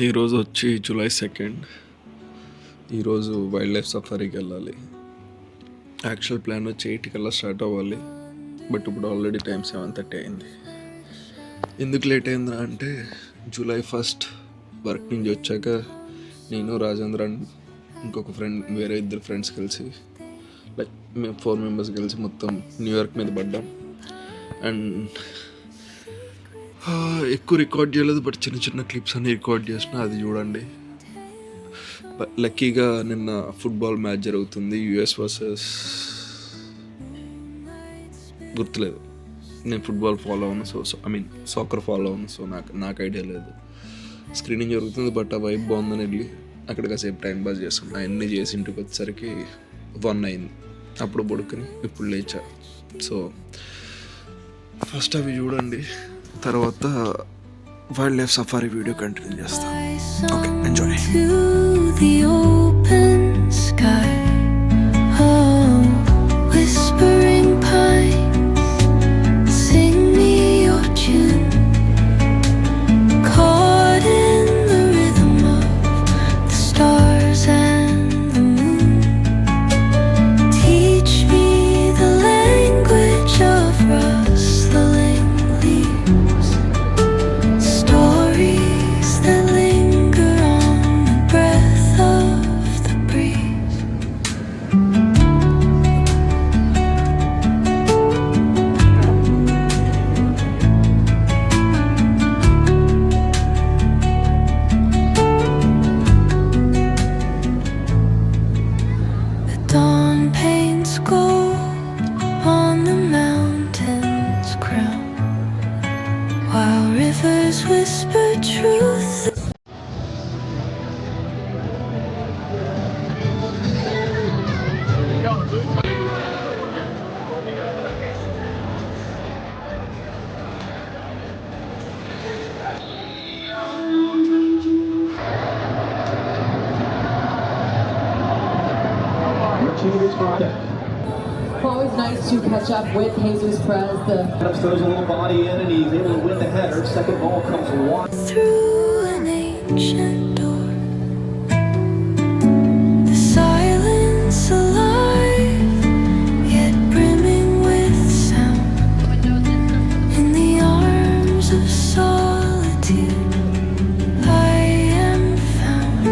ఈరోజు వచ్చి జూలై 2. ఈరోజు వైల్డ్ లైఫ్ సఫారీకి వెళ్ళాలి. యాక్చువల్ ప్లాన్ వచ్చి 8 కల్లా స్టార్ట్ అవ్వాలి. బట్ ఇప్పుడు ఆల్రెడీ టైం 7:30 అయింది. ఎందుకు లేట్ అయిందా అంటే జూలై 1 వర్క్ నుంచి వచ్చాక నేను రాజేంద్రన్ ఇంకొక ఫ్రెండ్ వేరే 2 ఫ్రెండ్స్ కలిసి లైక్ మేము 4 మెంబర్స్ కలిసి మొత్తం న్యూయార్క్ మీద పడ్డాం. అండ్ ఎక్కువ రికార్డ్ చేయలేదు, బట్ చిన్న చిన్న క్లిప్స్ అన్ని రికార్డ్ చేసిన, అది చూడండి. లక్కీగా నిన్న ఫుట్బాల్ మ్యాచ్ జరుగుతుంది, యుఎస్ వర్సెస్ గుర్తులేదు. నేను ఫుట్బాల్ ఫాలో అవును, సాకర్ ఫాలో అవును, సో నాకు ఐడియా లేదు. స్క్రీనింగ్ జరుగుతుంది, బట్ ఆ వైబ్ బాగుందని వెళ్ళి అక్కడ కాసేపు టైం పాస్ చేస్తాను. అవన్నీ చేసి ఇంటికి వచ్చేసరికి 1 అయింది. అప్పుడు పడుకుని ఇప్పుడు లేచా. సో ఫస్ట్ అవి చూడండి, తర్వాత wild life safari video continue చేస్తాం. Okay, enjoy. Whisper truth. Always nice to catch up with Jesus Perez. Throws a little body in and he's able to win the header. Second ball comes one. Through an ancient door, the silence alive, yet brimming with sound. In the arms of solitude, I am found.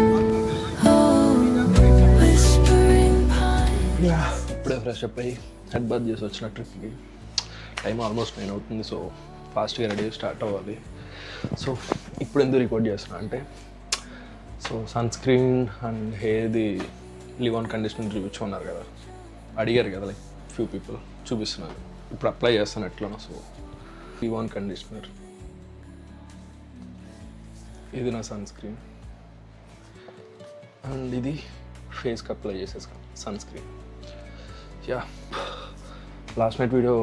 Oh, whispering pine. ఇప్పుడే fresh up అయ్యి head bath చేసి వచ్చిన ట్రిప్కి. Time almost 9 అవుతుంది, so ఫాస్ట్గా ready start అవ్వాలి. So ఇప్పుడు ఎందుకు రికార్డ్ చేస్తున్నా అంటే, సో సన్ స్క్రీన్ అండ్ హెయిర్ది లివ్ ఆన్ కండిషనర్ చూపించుకున్నారు కదా, అడిగారు కదా, లైక్ ఫ్యూ పీపుల్ చూపిస్తున్నారు. ఇప్పుడు అప్లై చేస్తాను ఎట్లనో. సో లివ్ ఆన్ కండిషనర్, ఇది నా సన్ స్క్రీన్, అండ్ ఇది ఫేస్కి అప్లై చేసేసుకో sunscreen. Yeah, last night video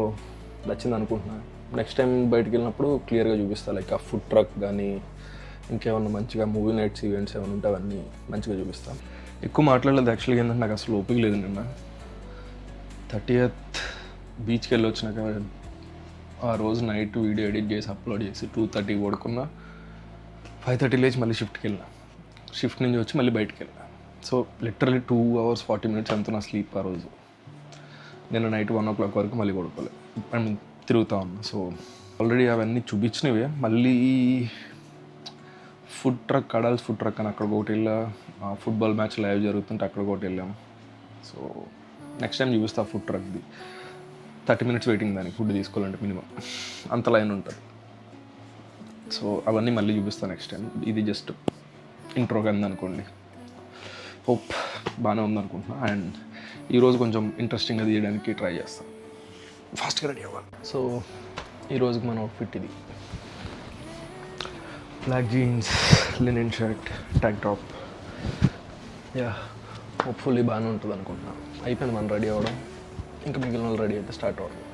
నచ్చింది అనుకుంటున్నాను. నెక్స్ట్ టైం బయటకు వెళ్ళినప్పుడు క్లియర్గా చూపిస్తాను, లైక్ ఆ ఫుడ్ ట్రక్ కానీ ఇంకేమన్నా మంచిగా మూవీ నైట్స్ ఈవెంట్స్ ఏమైనా ఉంటే అవన్నీ మంచిగా చూపిస్తాను. ఎక్కువ మాట్లాడలేదు యాక్చువల్గా, ఏంటంటే నాకు అసలు ఓపిక లేదు. నిన్న 30th బీచ్కి వెళ్ళి వచ్చినాక ఆ రోజు నైట్ వీడియో ఎడిట్ చేసి అప్లోడ్ చేసి 2:30 పడుకున్నా, 5:30 లేచి మళ్ళీ షిఫ్ట్కి వెళ్ళినా, షిఫ్ట్ నుంచి వచ్చి మళ్ళీ బయటకు వెళ్ళినా. సో లిటరలీ 2 hours 40 minutes అంతా నా స్లీప్ ఆ రోజు. నేను నైట్ 1 o'clock వరకు మళ్ళీ పడుకోలేదు, తిరుగుతూ ఉన్నా. సో ఆల్రెడీ అవన్నీ చూపించినవే. మళ్ళీ food truck, adults food truck అని అక్కడ ఒకటి వెళ్ళా, ఫుట్బాల్ మ్యాచ్ లైవ్ జరుగుతుంటే అక్కడ ఒకటి వెళ్ళాము. సో నెక్స్ట్ టైం చూపిస్తా ఫుడ్ ట్రక్ది. 30 minutes వెయిటింగ్ దానికి ఫుడ్ తీసుకోవాలంటే మినిమం, అంత లైన్ ఉంటుంది. సో అవన్నీ మళ్ళీ చూపిస్తాను నెక్స్ట్ టైం. ఇది జస్ట్ ఇంట్రో కింద అనుకోండి. హోప్ బాగానే ఉందనుకుంటున్నా. అండ్ ఈరోజు కొంచెం ఇంట్రెస్టింగ్గా తీయడానికి ట్రై చేస్తాను, ఫాస్ట్గా రెడీ అవ్వాలి. సో ఈరోజుకి మన అవుట్ఫిట్ ఇది: black jeans, linen shirt, tank top. Yeah, hopefully బాగానే ఉంటుంది అనుకుంటున్నా. అయిపోయింది మనం రెడీ అవ్వడం, ఇంకా మిగిలిన వాళ్ళు రెడీ అయితే స్టార్ట్ అవ్వడం.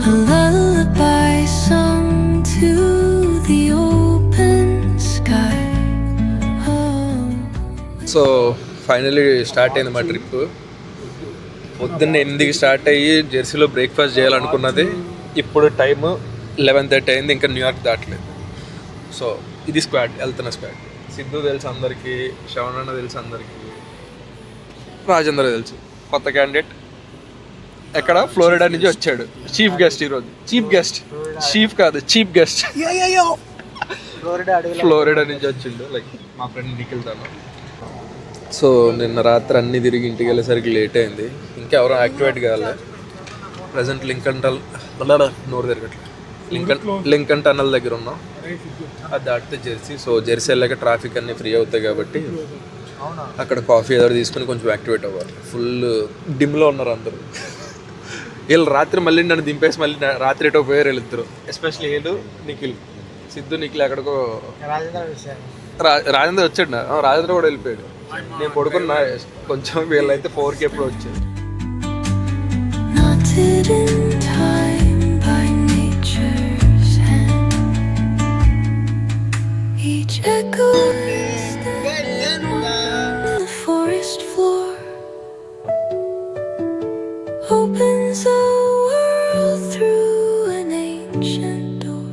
A lullaby sung to the old. So finally start అయింది మా ట్రిప్. పొద్దున్న 8కి స్టార్ట్ అయ్యి జెర్సీలో బ్రేక్ఫాస్ట్ చేయాలనుకున్నది. ఇప్పుడు టైము 11:30 అయింది, ఇంకా న్యూయార్క్ దాటలేదు. సో ఇది స్క్వాడ్, వెళ్తున్న స్క్వాడ్. సిద్ధు తెలుసు అందరికీ, శ్రవణ్ అన్న తెలుసు అందరికీ, రాజేంద్ర తెలుసు. కొత్త క్యాండిడేట్ ఎక్కడ ఫ్లోరిడా నుంచి వచ్చాడు, చీఫ్ గెస్ట్ ఈరోజు. చీఫ్ కాదు, చీఫ్ గెస్ట్. ఫ్లోరిడా నుంచి వచ్చిండు, లైక్ మా ఫ్రెండ్ నిఖిల్ తను. సో నిన్న రాత్రి అన్నీ తిరిగి ఇంటికి వెళ్ళేసరికి లేట్ అయింది. ఇంకా ఎవరో యాక్టివేట్ కావాలి. ప్రజెంట్ లింకన్ టన్నల్ దగ్గర ఉన్నాం. అది దాటితే జెర్సీ. సో జెర్సీ వెళ్ళాక ట్రాఫిక్ అన్నీ ఫ్రీ అవుతాయి కాబట్టి అక్కడ కాఫీ ఏదో తీసుకుని కొంచెం యాక్టివేట్ అవ్వాలి. ఫుల్ డిమ్లో ఉన్నారు అందరూ. వీళ్ళు రాత్రి మళ్ళీ నన్ను దింపేసి మళ్ళీ రాత్రి ఎటో పోయారు వీళ్ళిద్దరు. ఎస్పెషల్లీ వీళ్ళు నిఖిల్, సిద్ధు నిఖిల్ ఎక్కడికో. రాజేంద్ర వచ్చాడు. రాజేంద్ర కూడా వెళ్ళిపోయాడు. నేను పడుకున్నా కొంచెం, వీళ్ళైతే 4కి ఎప్పుడు వచ్చాడు. knotted in time by nature's hand. Each echo standing on the forest floor opens a world through an ancient door.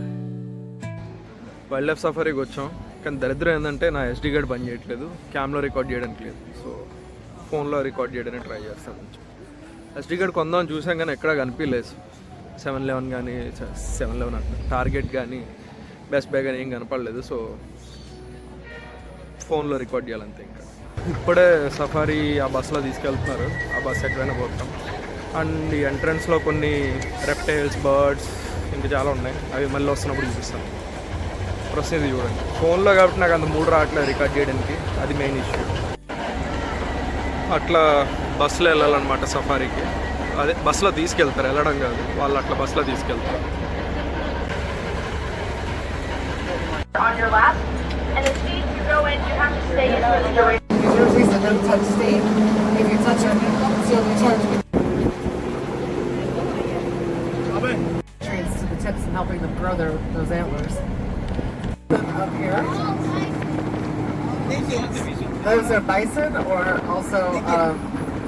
Wild life సఫారీకి వచ్చాం. కానీ దరిద్రం ఏంటంటే నా SD కార్డ్ పని చేయట్లేదు, క్యామ్లో రికార్డ్ చేయడానికి లేదు. సో ఫోన్లో రికార్డ్ చేయడానికి ట్రై చేస్తాను. కొంచెం SD కార్డ్ కొందామని చూసాం కానీ ఎక్కడా కనిపించలేదు. 7-Eleven కానీ 7-Eleven అంటే టార్గెట్ కానీ బెస్ట్ బై కానీ ఏం కనపడలేదు. సో ఫోన్లో రికార్డ్ చేయాలంతే. ఇంకా ఇప్పుడే సఫారీ ఆ బస్సులో తీసుకెళ్తున్నారు. ఆ బస్సు ఎక్కడైనా పోతాం. అండ్ ఈ ఎంట్రన్స్లో కొన్ని రెప్టైల్స్, బర్డ్స్ ఇంకా చాలా ఉన్నాయి. అవి మళ్ళీ వస్తున్నప్పుడు చూపిస్తాను. ప్రొసీజర్ చూడండి. ఫోన్లో కాబట్టి నాకు అంత మూడు రావట్లేదు రికార్డ్ చేయడానికి, అది మెయిన్ ఇష్యూ. అట్లా బస్సులో వెళ్ళాలన్నమాట సఫారీకి. అదే బస్సులో తీసుకెళ్తారు, వెళ్ళడం కాదు, వాళ్ళు అట్లా బస్సులో తీసుకెళ్తారు. On your lap, and the seat you go in, you have to stay in for the duration. New Jersey's a no-touch state. If you touch our it's the only charge. Nutrients to the tips and helping them grow those antlers. Up here. Those are bison, or also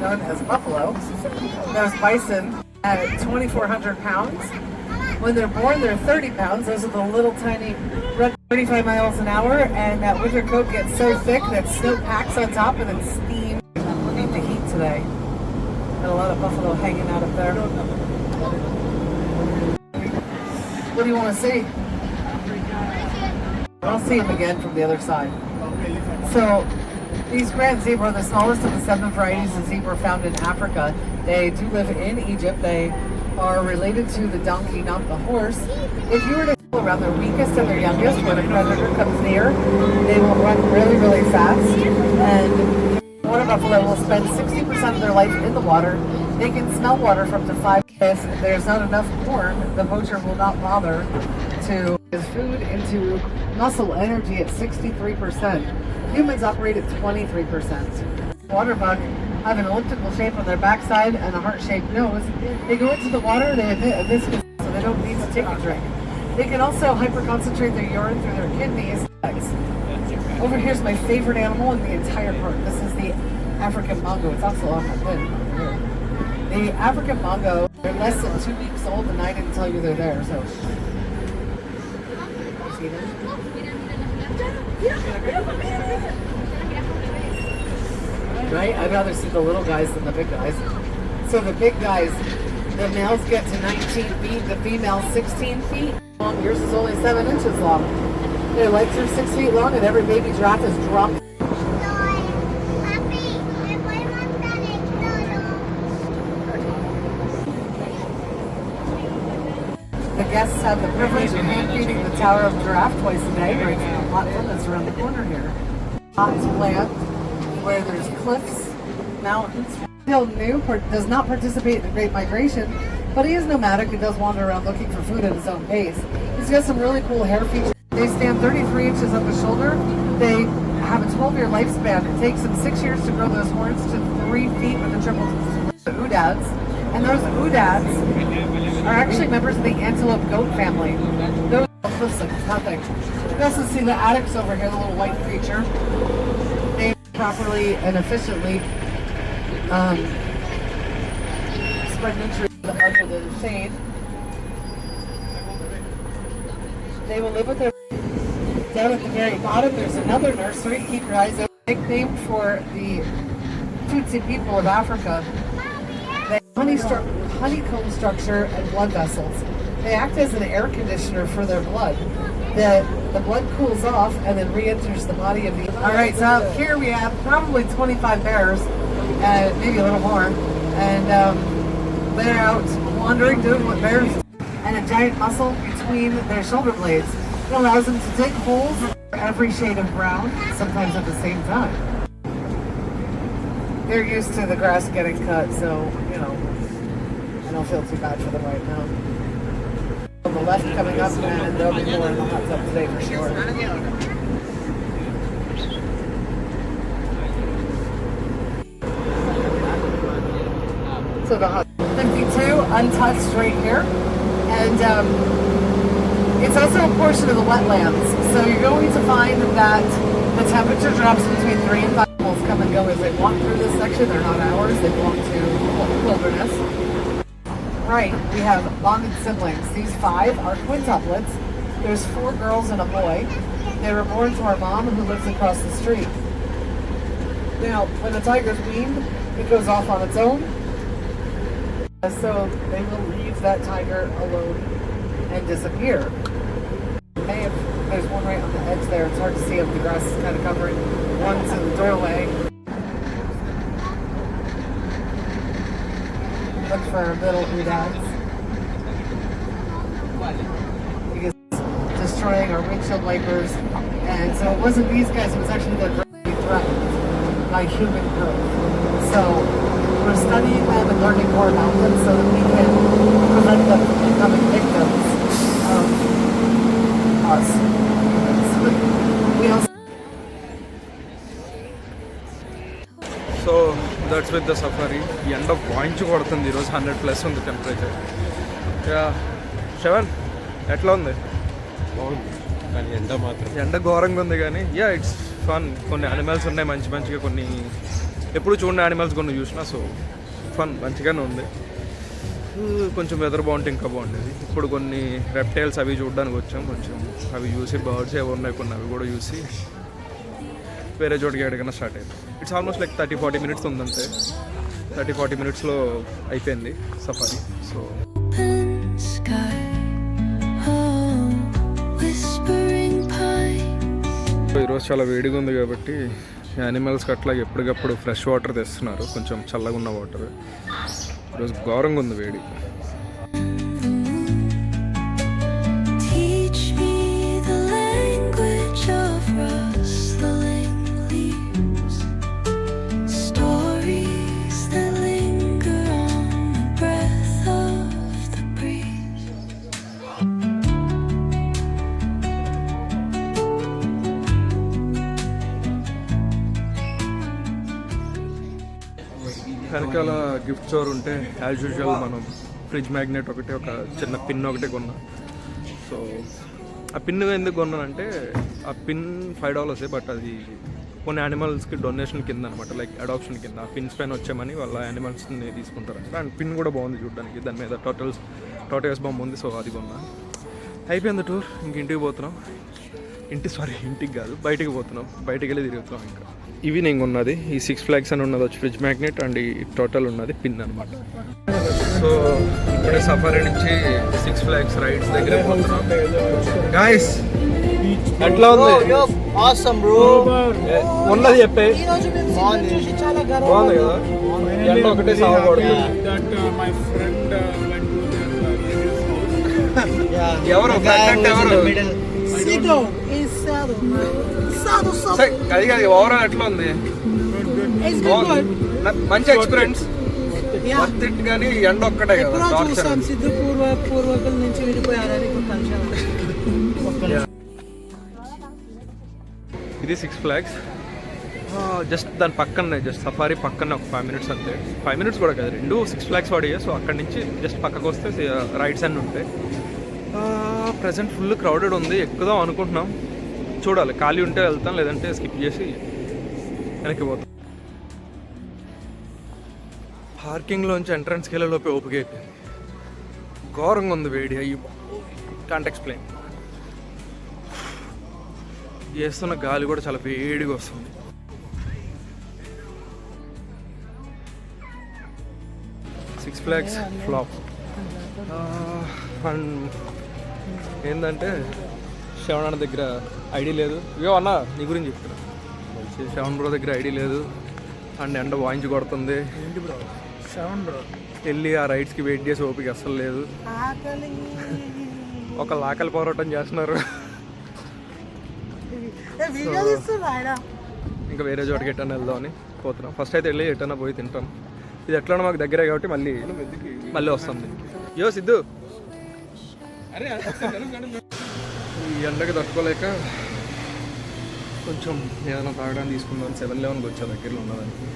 known as buffalo. There's bison at 2,400 pounds. When they're born, they're 30 pounds. Those are the little tiny red 35 miles an hour, and that winter coat gets so thick that snow packs on top and then steam. Look at the heat today. And a lot of buffalo hanging out up there. What do you want to see? I'll see them again from the other side. So, these grand zebra are the smallest of the 7 varieties of zebra found in Africa. They do live in Egypt. They are related to the donkey, not the horse. If you were to go around their weakest and their youngest, when a predator comes near, they will run really, really fast. And water buffalo will spend 60% of their life in the water. They can smell water for up to 5. If there's not enough corn, the poacher will not bother to his food into muscle energy at 63%. Humans operate at 23%. Water bug have an elliptical shape on their backside and a heart-shaped nose. They go into the water, they emit a viscous, so they don't need to take a drink. They can also hyperconcentrate their urine through their kidneys. Over here's my favorite animal in the entire park. This is the African bongo. It's also on my lid. The African bongo, they're less than 2 weeks old, and I didn't tell you they're there, so. See them? Right? I'd rather see the little guys than the big guys. So the big guys, the males get to 19 feet, the females 16 feet long. Yours is only 7 inches long. Their legs are 6 feet long, and every baby giraffe is dropped. The guests have the privilege of hand-feeding the Tower of Giraffe twice a day, right from the platform that's around the corner here. Hot plant, where there's cliffs, mountains. Bill New does not participate in the Great Migration, but he is nomadic and does wander around looking for food at his own pace. He's got some really cool hair features. They stand 33 inches up the shoulder. They have a 12-year lifespan. It takes them 6 years to grow those horns to 3 feet with the triple oodads. And those oodads are actually members of the antelope goat family. Those listen, nothing. You also see the addax over here, the little white creature. They properly and efficiently spread nutrients under the shade. They will live with their down at the very bottom. There's another nursery. Keep your eyes open. Nicknamed for the Tutsi people of Africa. They have honeycomb structure and blood vessels. They act as an air conditioner for their blood. The blood cools off and then re-enters the body of the... Alright, so here we have probably 25 bears, maybe a little more, and they're out wandering, doing what bears do, and a giant muscle between their shoulder blades. It allows them to dig holes for every shade of brown, sometimes at the same time. They're used to the grass getting cut, so, you know, I don't feel too bad for them right now. On the left coming up, and there'll be more in the hot tub today for sure. So the hot 52 untouched right here, and it's also a portion of the wetlands. So you're going to find that the temperature drops between 3 and 5. Wolves come and go as they walk through this section. They're not ours. They belong to wilderness. Right, we have bonded siblings. These 5 are quintuplets. There's 4 girls and a boy. They were born to our mom who lives across the street. Now, when the tiger's weaned, it goes off on its own. So they will leave that tiger alone and disappear. Hey, if there's one right on the edge there, it's hard to see if the grass is kind of covering. One's in the doorway. Look for little hoodads. Because destroying our windshield wipers. And so it wasn't these guys, it was actually the greatly threatened by human growth. So we're studying them and learning more about them so that we can prevent them from becoming victims of us. So we also so that's with the safari. ఎండ వాయించి కొడుతుంది ఈరోజు, 100+ ఉంది temperature. శవన్ ఎట్లా ఉంది? బాగుంది కానీ ఎండ ఘోరంగా ఉంది కానీ ఇట్స్ ఫన్. కొన్ని యానిమల్స్ ఉన్నాయి మంచి మంచిగా, కొన్ని ఎప్పుడు చూడండి యానిమల్స్ కొన్ని చూసినా. సో ఫన్ మంచిగానే ఉంది. కొంచెం వెదర్ బాగుంటే ఇంకా బాగుండేది. ఇప్పుడు కొన్ని రెప్టైల్స్ అవి చూడడానికి వచ్చాం. కొంచెం అవి చూసి బర్డ్స్ ఏవి ఉన్నాయి కొన్ని అవి కూడా చూసి వేరే చోటుకి ఎక్కడికైనా స్టార్ట్ అయింది. ఇట్స్ ఆల్మోస్ట్ లైక్ 30-40 మినిట్స్ ఉందంతే. 30-40 మినిట్స్లో అయిపోయింది safari. So Open sky, oh, whispering pines. ఈరోజు చాలా వేడిగా ఉంది కాబట్టి యానిమల్స్కి అట్లా ఎప్పటికప్పుడు ఫ్రెష్ వాటర్ తెస్తున్నారు, కొంచెం చల్లగా ఉన్న వాటర్. ఈరోజు ఘోరంగా ఉంది వేడి. Teach me the language of rustling leaves, stories that linger on the breath of the breeze. వెనకాల గిఫ్ట్ స్టోర్ ఉంటే యాజ్ యూజువల్ మనం ఫ్రిడ్జ్ మ్యాగ్నెట్ ఒకటి, ఒక చిన్న పిన్ ఒకటి కొన్నా. సో ఆ పిన్ ఎందుకు కొన్నానంటే ఆ పిన్ $5, బట్ అది కొన్ని యానిమల్స్కి డొనేషన్ కింద అనమాట, లైక్ అడాప్షన్ కింద. ఆ పిన్స్ పైన వచ్చామని వాళ్ళ యానిమల్స్ని తీసుకుంటారు. అండ్ పిన్ కూడా బాగుంది చూడడానికి, దాని మీద టోటల్స్ బొమ్మ ఉంది. సో అది కొన్నా. అయిపోయింది టూర్. ఇంక ఇంటికి పోతున్నాం. ఇంటికి కాదు, బయటికి పోతున్నాం. బయటికి వెళ్ళి తిరుగుతున్నాం. ఇంకా ఇవి నేను ఉన్నది ఈ 6 ఫ్లాగ్స్ అని ఉన్నది వచ్చి ఫ్రిడ్జ్ మ్యాగ్నెట్, అండ్ ఈ టోటల్ ఉన్నది పిన్ అనమాట. సో ఇప్పుడే సఫారీ నుంచి 6 ఫ్లాగ్స్ రైడ్స్ దగ్గర పోతున్నాం. గాయస్ ఎట్లా ఉంది? awesome bro. ఉన్నది చెప్పే. బాగుంది కదా? ఎండ ఒకటే సాగకూడదు. ఎవరు ఫ్రెండ్ అంటే ఎవరు? సరే, అది కాదు ఓవరాల్ ఎట్లా ఉంది? మంచి ఎక్స్పీరియన్స్. కానీ ఎండ ఒక్కటే కదా. పూర్వకుల నుంచి విడిపోయారని ఇది 6 ఫ్లాగ్స్. జస్ట్ దాని పక్కనే, జస్ట్ సఫారీ పక్కనే ఒక 5 మినిట్స్ అంతే. 5 మినిట్స్ కూడా కాదు, 6 ఫ్లాగ్స్ పడియాయి. సో అక్కడి నుంచి జస్ట్ పక్కకు వస్తే రైడ్స్ అన్నీ ఉంటాయి. ప్రజెంట్ ఫుల్ క్రౌడెడ్ ఉంది. ఎక్కుదాం అనుకుంటున్నాం, చూడాలి. ఖాళీ ఉంటే వెళ్తాం, లేదంటే స్కిప్ చేసి వెనక్కి పోతాం. పార్కింగ్లోంచి ఎంట్రన్స్కి వెళ్ళే లోపే ఓపిక అయిపోయింది. ఘోరంగా ఉంది వేడి. అయ్యి కాంట్ ఎక్స్ప్లెయిన్. వేస్తున్న గాలి కూడా చాలా వేడిగా వస్తుంది. Six flags flop. అండ్ ఏంటంటే శ్రవణ దగ్గర ఐడి లేదు. ఇవో అన్న నీ గురించి చెప్తున్నా. శ్రవణ్ బ్రో దగ్గర ఐడి లేదు. అండ్ ఎండ వాయించి కొడుతుంది. వెళ్ళి ఆ రైడ్స్కి వెయిట్ చేసి ఓపిక అస్సలు లేదు. ఒక ఆకలి పోరాటం చేస్తున్నారు. ఇంకా వేరే చోటకి ఎట్టన్నా వెళ్దామని పోతున్నాం. ఫస్ట్ అయితే వెళ్ళి ఎట్టన్నా పోయి తింటాం. ఇది ఎట్లా మాకు దగ్గరే కాబట్టి మళ్ళీ వస్తాం దీనికి. యో సిద్ధు, ఈ ఎండకి తట్టుకోలేక కొంచెం ఏదైనా తాగడానికి తీసుకుందాం. 7-11కి వచ్చా దగ్గరలో ఉన్నదానికి.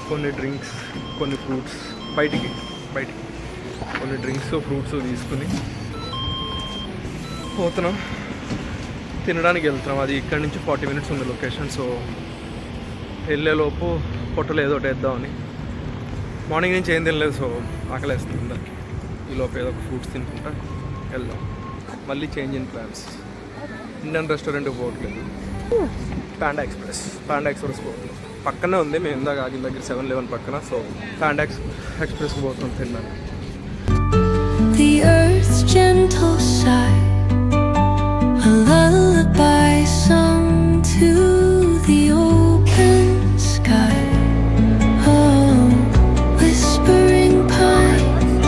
కొన్ని డ్రింక్స్, కొన్ని ఫ్రూట్స్ బయటికి కొన్ని డ్రింక్స్ ఫ్రూట్స్ తీసుకుని పోతున్నాం. తినడానికి వెళ్తున్నాం. అది ఇక్కడ నుంచి 40 minutes ఉంది లొకేషన్. సో వెళ్ళేలోపు పొట్టలు ఏదో ఒకటి వేద్దామని. మార్నింగ్ నుంచి ఏం తినలేదు, సో ఆకలేస్తుంది అందరికి. ఈలోపు ఏదో ఒక ఫ్రూట్స్ తినుకుంటా వెళ్దాం. మళ్ళీ చేంజ్ ఇన్ ప్లాన్స్. ఇండియన్ రెస్టారెంట్కి పోవట్లేదు. పాండా ఎక్స్ప్రెస్ పోతుంది. పక్కనే ఉంది. మేము ఇందాక ఆగిన దగ్గర 7-11 పక్కన. సో పాండా ఎక్స్ప్రెస్కి పోతున్నాం తినడానికి. The earth's gentle sigh, a lullaby sung to the open sky. Oh, whispering pines,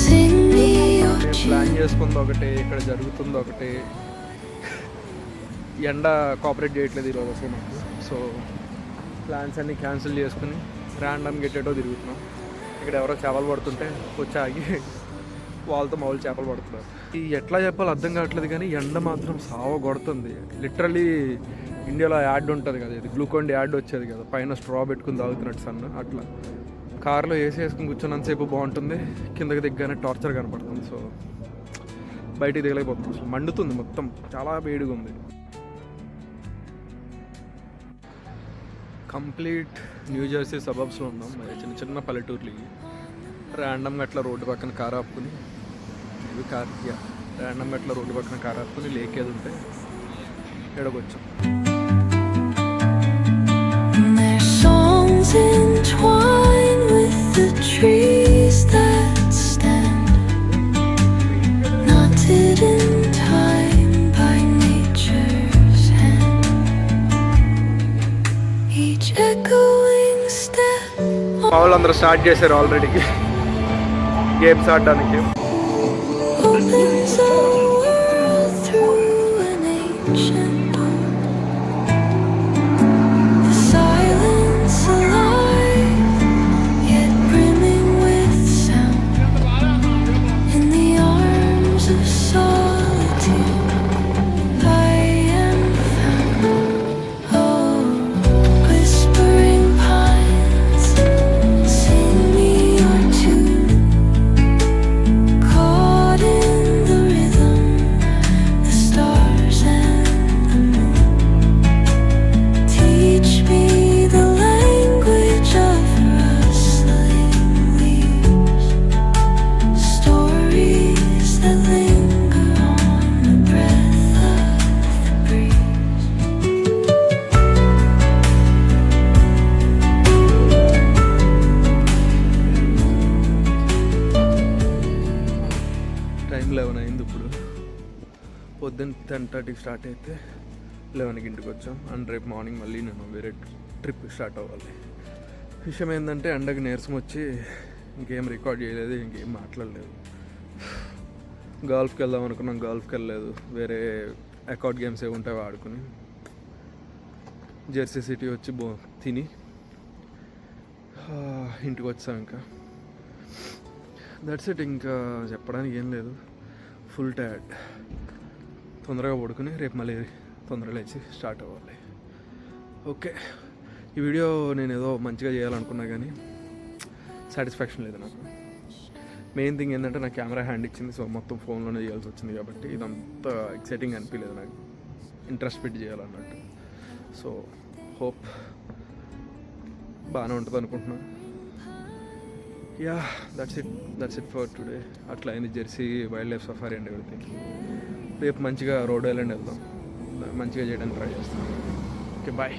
sing me your plan చేసుకుంది ఒకటి, ఇక్కడ జరుగుతుంది ఒకటి. ఎండ కోఆపరేట్ చేయట్లేదు ఈరోజు అసలు మాకు. సో ప్లాన్స్ అన్నీ క్యాన్సిల్ చేసుకుని ర్యాండమ్ గెట్టేటో తిరుగుతున్నాం. ఇక్కడ ఎవరో చేపలు పడుతుంటే వచ్చి ఆగి వాళ్ళతో మామూలు చేపలు పడుతున్నారు. ఈ ఎట్లా చెప్పాలో అర్థం కావట్లేదు కానీ ఎండ మాత్రం సావ కొడుతుంది. లిటరలీ ఇండియాలో యాడ్ ఉంటుంది కదా, ఇది గ్లూకోన్ యాడ్ వచ్చేది కదా, పైన స్ట్రా పెట్టుకుని తాగుతున్నట్టు సన్న. అట్లా కార్లో ఏసీ వేసుకుని కూర్చున్నంతసేపు బాగుంటుంది. కిందకి దిగ్గానే టార్చర్ కనపడుతుంది. సో బయటికి దిగలేకపోతుంది. అసలు మండుతుంది మొత్తం. చాలా వేడిగా ఉంది. కంప్లీట్ న్యూ జెర్సీ సబబ్స్లో ఉన్నాం. చిన్న చిన్న పల్లెటూర్లు. ర్యాండమ్గా అట్లా రోడ్డు పక్కన కారు ఆపుకుని లేక్ ఏది ఉంటే ఎడకొచ్చాం. Their songs entwine with the trees that stand, knotted in time by nature's hand. Each echoing step మా వాళ్ళందరూ స్టార్ట్ చేశారు ఆల్రెడీ గేమ్స్ ఆడడానికి. opens a world through an ancient door. The silence alive, yet brimming with sound. In the arms of solitude, I am found. Oh, whispering pines, sing me your tune. Caught in the rhythm, the stars and the moon. Teach me the language of rustling leaves, stories that linger on the breath of the breeze. Time 11 అయింది ఇప్పుడు. పొద్దున్న 10:30 start అయితే 11కి ఇంటికి వచ్చాం. And రేపు morning మళ్ళీ నేను వేరే ట్రిప్ స్టార్ట్ అవ్వాలి. విషయం ఏంటంటే ఎండకి నీరసం వచ్చి ఇంకేం రికార్డ్ చేయలేదు, ఇంకేం మాట్లాడలేదు. గల్ఫ్కి వెళ్దాం అనుకున్నాం, గల్ఫ్కి వెళ్ళలేదు. వేరే అకౌంట్ గేమ్స్ ఏమి ఉంటాయో ఆడుకుని జెర్సీ సిటీ వచ్చి తిని ఇంటికి వచ్చాం. ఇంకా దట్స్ ఇట్. ఇంకా చెప్పడానికి ఏం లేదు. Full tired. తొందరగా పడుకుని రేపు మళ్ళీ తొందరగా లేచి స్టార్ట్ అవ్వాలి. ఓకే, ఈ వీడియో నేను ఏదో మంచిగా చేయాలనుకున్నా కానీ సాటిస్ఫాక్షన్ లేదు నాకు. మెయిన్ థింగ్ ఏంటంటే నా కెమెరా హ్యాండ్ ఇచ్చింది, సో మొత్తం ఫోన్లోనే చేయాల్సి వచ్చింది. కాబట్టి ఇదంతా ఎక్సైటింగ్ అనిపించలేదు నాకు, ఇంట్రెస్ట్ పెట్టి చేయాలన్నట్టు. సో హోప్ బాగానే ఉంటుంది అనుకుంటున్నాను. Yeah that's it for today. అట్లా అయింది Jersey wild life safari and everything. రేపు మంచిగా రోడ్ ఐలాండ్ వెళ్దాం, మంచిగా చేయడానికి ట్రై చేస్తాం. Okay bye.